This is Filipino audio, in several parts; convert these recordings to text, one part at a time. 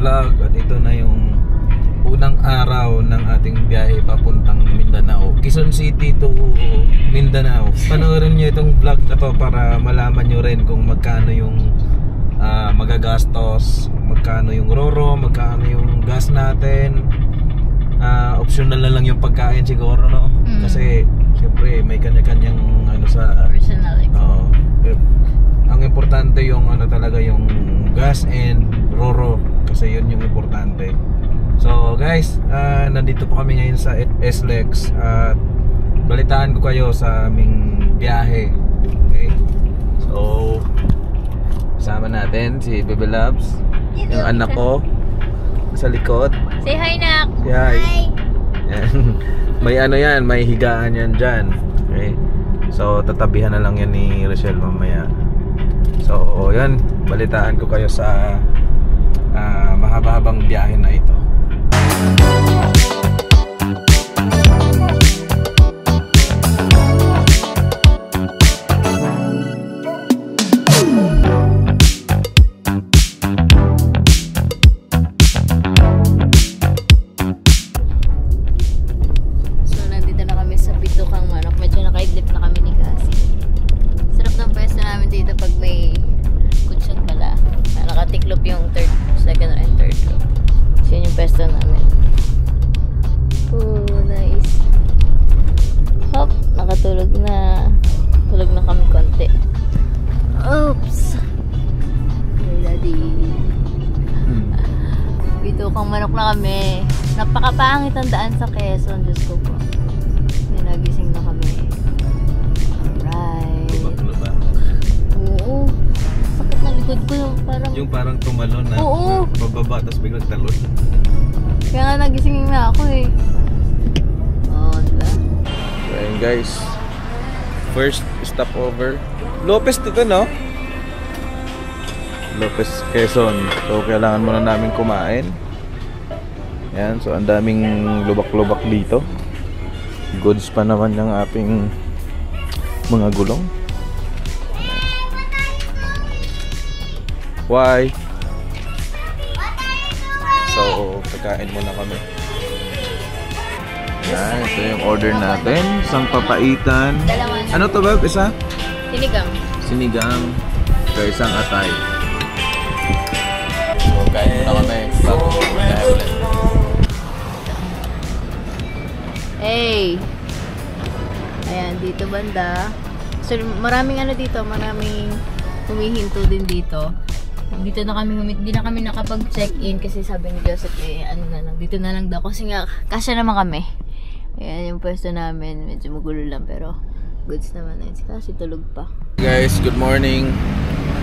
vlog at ito na yung unang araw ng ating biyahe papuntang Mindanao, Quezon City to Mindanao. Panoorin nyo itong vlog na to para malaman nyo rin kung magkano yung magagastos, magkano yung roro, magkano yung gas natin. Optional na lang yung pagkain siguro, no? Kasi siyempre may kanya-kanyang ano sa personal ang importante yung ano talaga yung gas and roro, kasi yun yung importante. So guys, nandito po kami ngayon sa SLEX at balitaan ko kayo sa aming biyahe. Okay? So kasama natin si Bebe Loves, yung anak ko sa likod. Say hi, Nak! Say hi! Yan. May ano yan, may higaan yan dyan. Okay? So tatabihan na lang yan ni Rochelle mamaya. So yan, balitaan ko kayo sa mahaba-habang biyahe na ito. Napakapangit ang daan sa Quezon, Diyos ko po. May nagising na kami. Alright. Lubak-lubak. Oo. Sakit na likod ko. Yung parang tumalon na. Oo. Pababa, tapos biglang talon. Kaya nga nagising na ako eh. Oo, diba? So ayun guys, first stopover Lopez dito, no? Lopez, Quezon. So kailangan muna namin kumain. Yan, so ang daming lubak-lubak dito. Goods pa naman yung ating mga gulong. Why? So, kakain muna kami. Yan, ito yung order natin. Isang papaitan. Ano to ba? Isa? Sinigang. Sinigang. So, isang atay. So, kain muna kami. Bago kaya ulit. Hey! Ayan, dito banda. So, maraming ano dito, maraming humihinto din dito. Dito na kami hindi na kami nakapag-check-in kasi sabi ni Joseph ano na lang, dito na lang daw kasi nga kasya naman kami. Ayan yung pwesto namin, medyo magulo lang pero goods naman yun. Kasi tulog pa. Guys, good morning.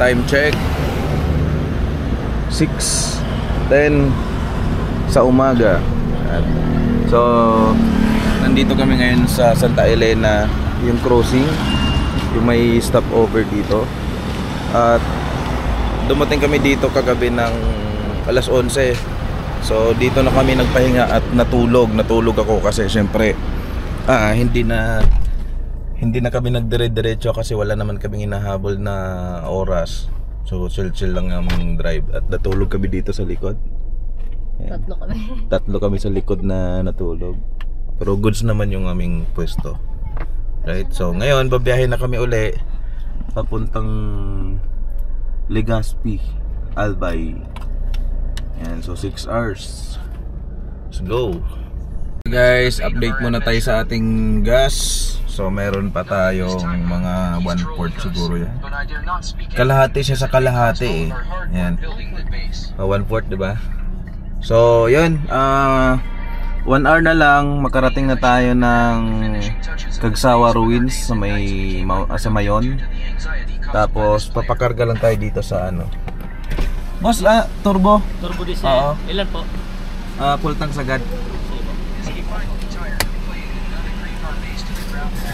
Time check 6:10 sa umaga. So nandito kami ngayon sa Santa Elena, yung crossing, yung may stopover dito. At dumating kami dito kagabi ng alas 11. So dito na kami nagpahinga at natulog ako kasi syempre hindi na kami nagdire-diretso kasi wala naman kaming hinahabol na oras. So chill lang ang drive at natulog kami dito sa likod. Yan. Tatlo kami sa likod na natulog. Pero goods naman yung aming pwesto. Right? So ngayon babiyahe na kami uli papuntang Legazpi, Albay. Yan, so 6 hours. Let's go. Guys, update muna tayo sa ating gas. So meron pa tayong mga 1/4 siguro yan. Kalahati siya sa kalahati eh. Yan. 1/4, diba? So yun, 1 hour na lang makarating na tayo ng Cagsawa Ruins sa Mayon. Tapos papakarga lang tayo dito sa ano. Boss, turbo diesel. Oo. Ilan po? Full tank sagad.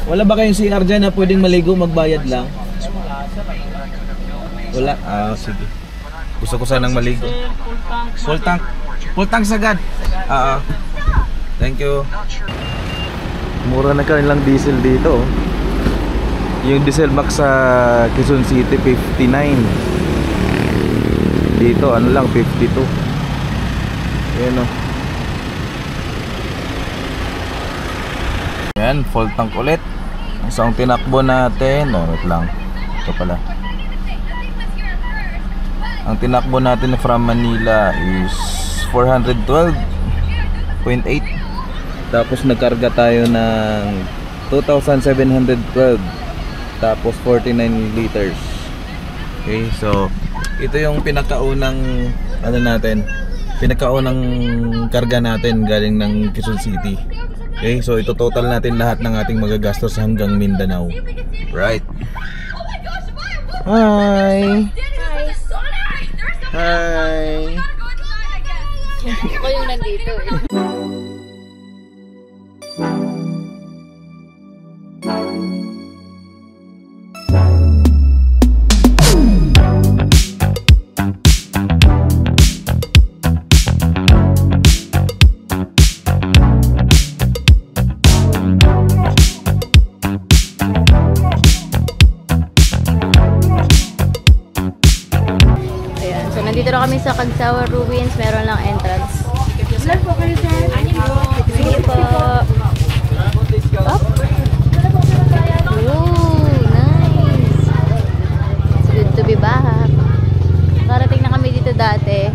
Wala ba kayong CR dyan na pwedeng maligo, magbayad lang? Wala? Sige. Gusto ko sanang maligo. Full tank. Full tank sagad. Thank you. Mura na kanilang diesel dito. Yung diesel max sa Quezon City 59. Dito ano lang 52. Ayan o. Ayan, full tank ulit. Isang tinakbo natin. Wait lang. Ito pala. Ang tinakbo natin from Manila is 412.8. Tapos nagkarga tayo ng 2,712. Tapos 49 liters. Okay, so ito yung pinakaunang ano natin, pinakaunang karga natin galing ng Quezon City. Okay, so ito total natin lahat ng ating magagastos hanggang Mindanao. Right. Hi. Hi. Ako yung nandito eh. Nandito na kami sa Cagsawa Ruins. Meron lang entrance. Vlog po kayo, sir. Sige po. Up. Ooh, nice. It's good to be back. Narating na kami dito dati.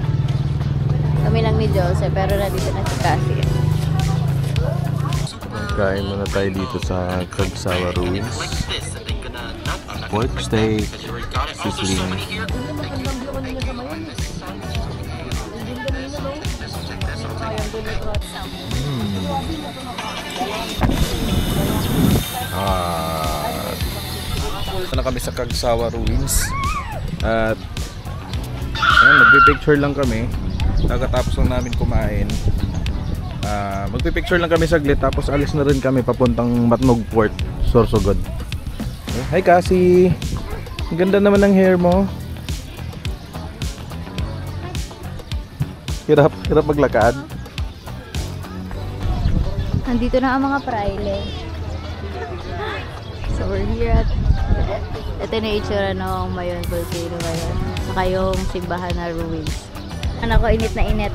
Kami lang ni Joseph, pero nandito na si Cassie. Kain muna tayo dito sa Cagsawa Ruins. Pork steak, sizzling. Ito na kami sa Cagsawa Ruins. At ayan, magpipicture lang kami. Pagkatapos lang namin kumain, magpipicture lang kami saglit. Tapos alis na rin kami papuntang Matnog Port, Sorsogon. Hi Cassie! Ang ganda naman ng hair mo. Hirap maglakad. Nandito na ang mga praile. So we're here at ito na itsura ng Mayon Volcano ngayon. Saka yung simbahan na ruins. Ano ko, init na init.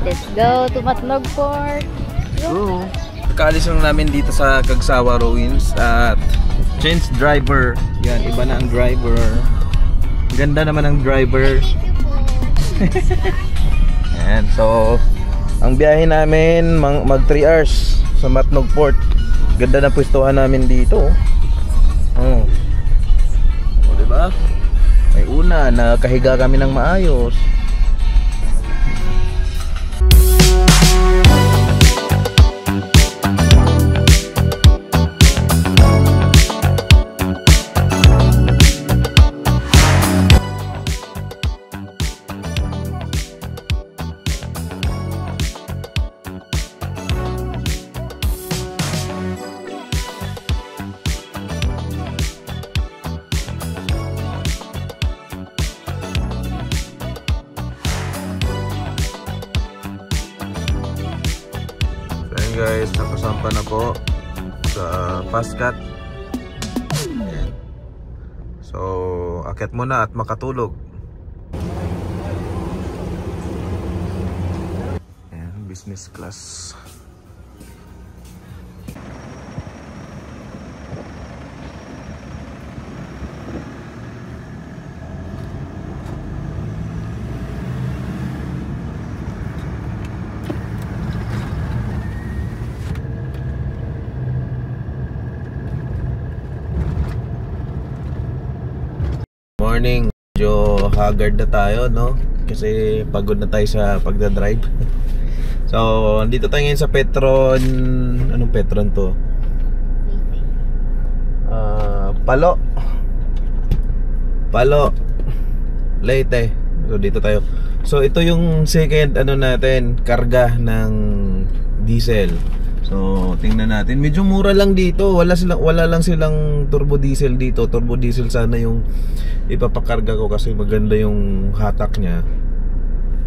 Let's go to Matnog Port. Go! Kakaalis lang namin dito sa Cagsawa Ruins at change driver. Yan, iba na ang driver. Ganda naman ang driver. Ayan, so ang biyahe namin mag 3 hours sa Matnog Port. Ganda na pwestuhan namin dito. Oh. O, diba? May una, nakahiga kami ng maayos. Guys, nakasampa na po sa Pascat. So, akyat muna at makatulog. Ayan, business class. Morning, medyo haggard na tayo, no? Kasi pagod na tayo sa pagdadrive. So, andito tayo ngayon sa Petron. Anong Petron to? Palo Leyte. So, dito tayo. So, ito yung second ano natin, karga ng diesel. So, tingnan natin. Medyo mura lang dito. Wala lang silang turbo diesel dito. Turbo diesel sana yung ipapakarga ko kasi maganda yung hatak niya.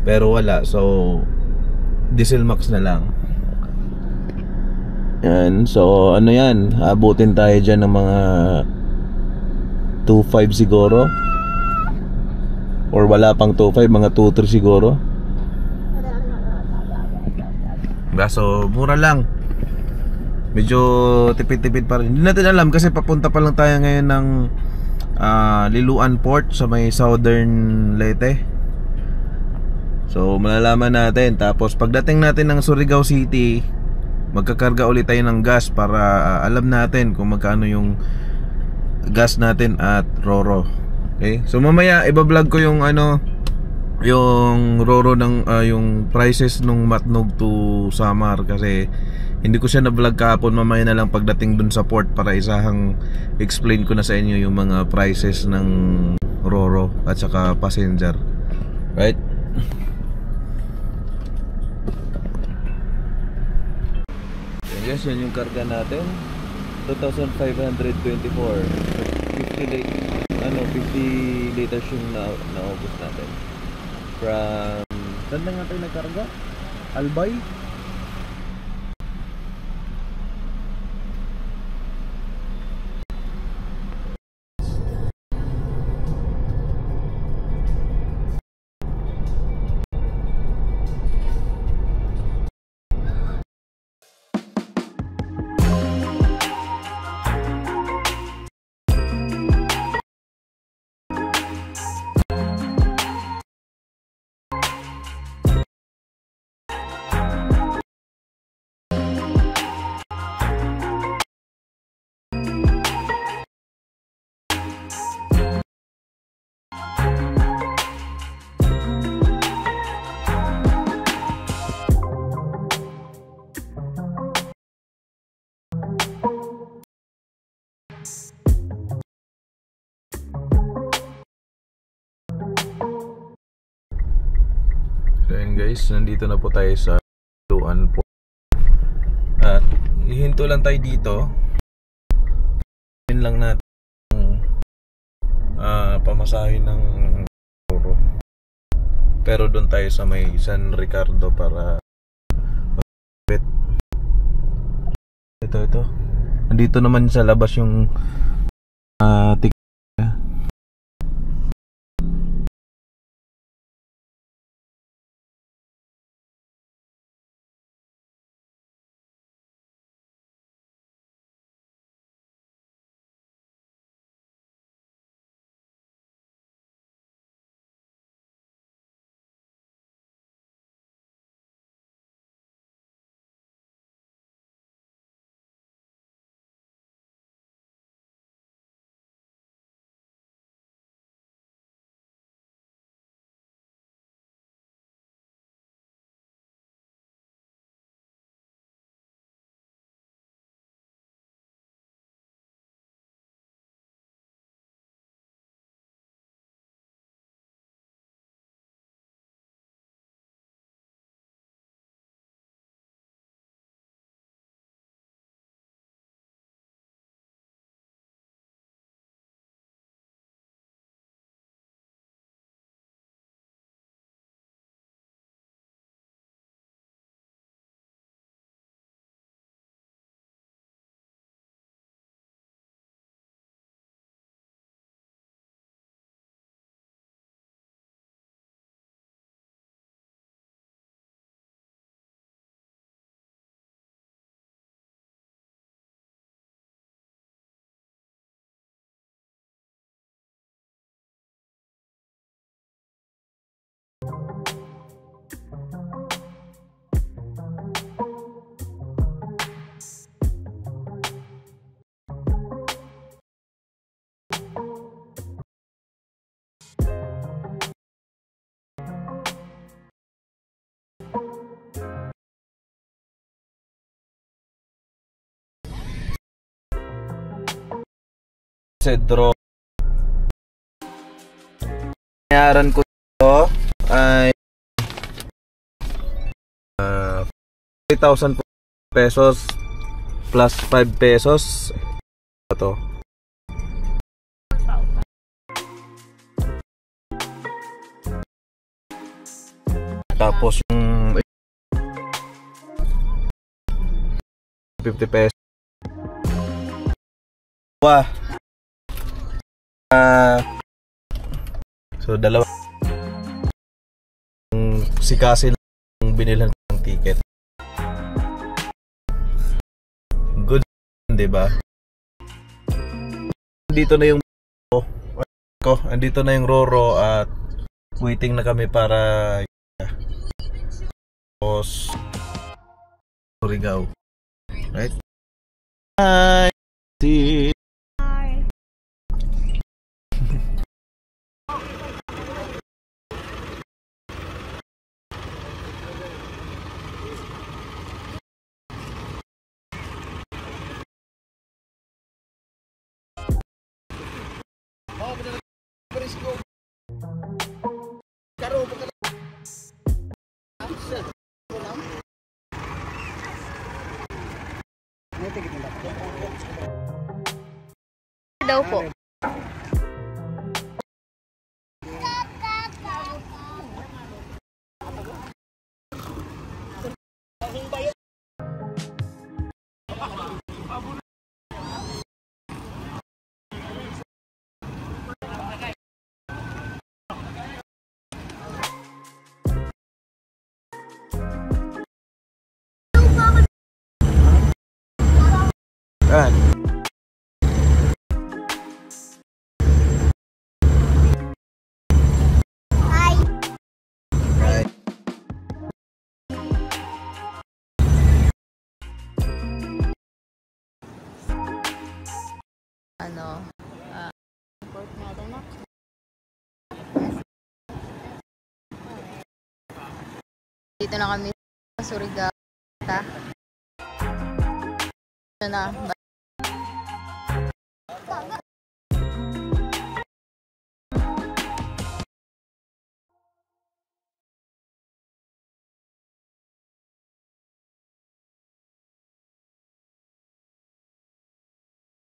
Pero wala. So, diesel max na lang. Yan. So, ano yan? Abutin tayo dyan ng mga 2.5 siguro. Or wala pang 2.5, mga 2.3 siguro. gas. So mura lang. Medyo tipid-tipid pa rin. Hindi natin alam kasi papunta pa lang tayo ngayon ng Liloan Port sa may Southern Leyte. So malalaman natin. Tapos pagdating natin ng Surigao City, magkakarga ulit tayo ng gas para alam natin kung magkano yung gas natin at Roro. Okay? So mamaya iba-vlog ko yung yung Roro ng yung prices nung Matnog to Samar kasi hindi ko siya na-vlog kahapon. Mamaya na lang pagdating dun sa port para isahang explain ko na sa inyo yung mga prices ng Roro at saka passenger. Right? Yes, yan yung karga natin. 2,524. 50 liters yung naubos natin. From saan na nga tayo nagkarga? Albay? So yun guys, nandito na po tayo sa Liloan Port. At ihinto lang tayo dito. Yun lang natin pamasahin ng Roro. Pero doon tayo sa may San Ricardo para ito. Nandito naman sa labas yung ticket. Cedro. Bayaran ko ito ay 3,000 pesos plus 5 pesos. Ito. Tapos yung 50 pesos. Wah. So dalawa si Cassie lang binilhan ng ticket. 'di ba? Andito na yung andito na yung Roro at waiting na kami para Surigao. Right? Hi. See. Daw po. Ah. Ano, import natin na. Dito na kami sa Surigao. Ito na.